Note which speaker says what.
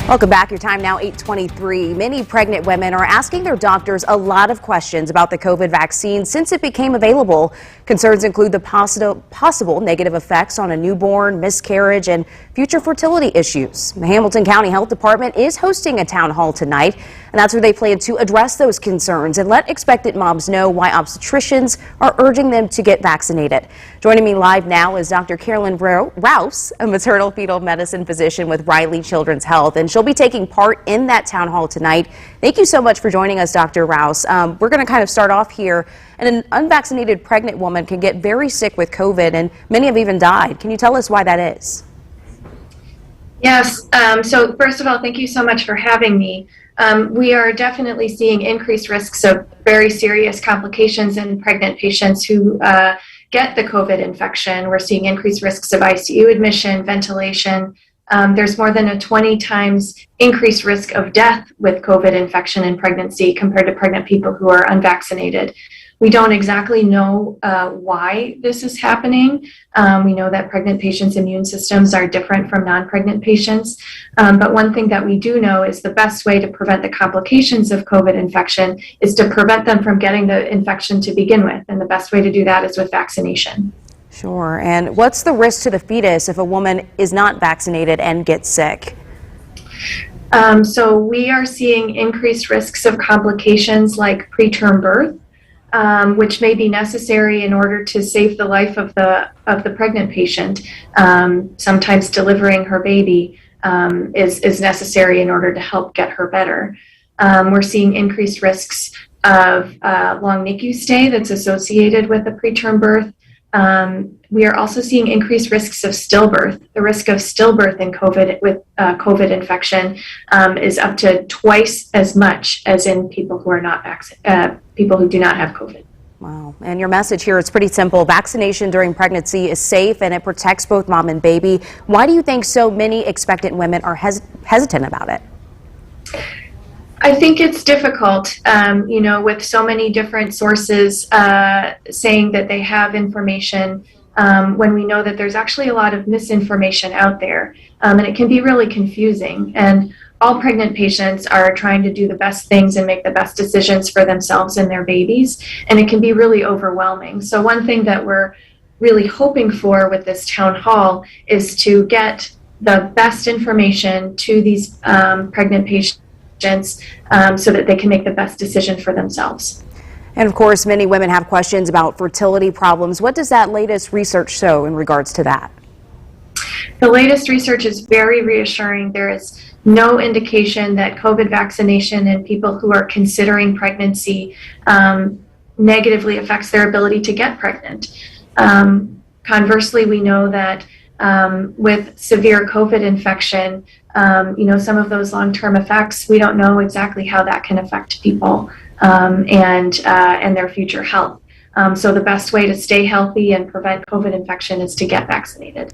Speaker 1: Welcome back. Your time now 8:23. Many pregnant women are asking their doctors a lot of questions about the COVID vaccine since it became available. Concerns include the possible negative effects on a newborn, miscarriage, and future fertility issues. The Hamilton County Health Department is hosting a town hall tonight, and that's where they plan to address those concerns and let expectant moms know why obstetricians are urging them to get vaccinated. Joining me live now is Dr. Carolyn Rouse, a maternal fetal medicine physician with Riley Children's Health, and she'll be taking part in that town hall tonight. Thank you so much for joining us, Dr. Rouse. We're going to kind of start off here. And an unvaccinated pregnant woman can get very sick with COVID, and many have even died. Can you tell us why that is?
Speaker 2: Yes. So first of all, thank you so much for having me. We are definitely seeing increased risks of very serious complications in pregnant patients who get the COVID infection. We're seeing increased risks of ICU admission, ventilation. There's more than a 20 times increased risk of death with COVID infection in pregnancy compared to pregnant people who are unvaccinated. We don't exactly know why this is happening. We know that pregnant patients' immune systems are different from non-pregnant patients. But one thing that we do know is the best way to prevent the complications of COVID infection is to prevent them from getting the infection to begin with. And the best way to do that is with vaccination.
Speaker 1: Sure. And what's the risk to the fetus if a woman is not vaccinated and gets sick?
Speaker 2: So we are seeing increased risks of complications like preterm birth. Which may be necessary in order to save the life of the pregnant patient. Sometimes delivering her baby is necessary in order to help get her better. We're seeing increased risks of long NICU stay that's associated with a preterm birth. We are also seeing increased risks of stillbirth. The risk of stillbirth in COVID with COVID infection is up to twice as much as in people who are not people who do not have COVID.
Speaker 1: Wow. And your message here is pretty simple. Vaccination during pregnancy is safe and it protects both mom and baby. Why do you think so many expectant women are hesitant about it?
Speaker 2: I think it's difficult, with so many different sources saying that they have information when we know that there's actually a lot of misinformation out there, and it can be really confusing. And all pregnant patients are trying to do the best things and make the best decisions for themselves and their babies, and it can be really overwhelming. So one thing that we're really hoping for with this town hall is to get the best information to these pregnant patients so that they can make the best decision for themselves.
Speaker 1: And of course, many women have questions about fertility problems. What does that latest research show in regards to that?
Speaker 2: The latest research is very reassuring. There is no indication that COVID vaccination in people who are considering pregnancy negatively affects their ability to get pregnant. Conversely, we know that with severe COVID infection, some of those long-term effects, we don't know exactly how that can affect people and their future health. So the best way to stay healthy and prevent COVID infection is to get vaccinated.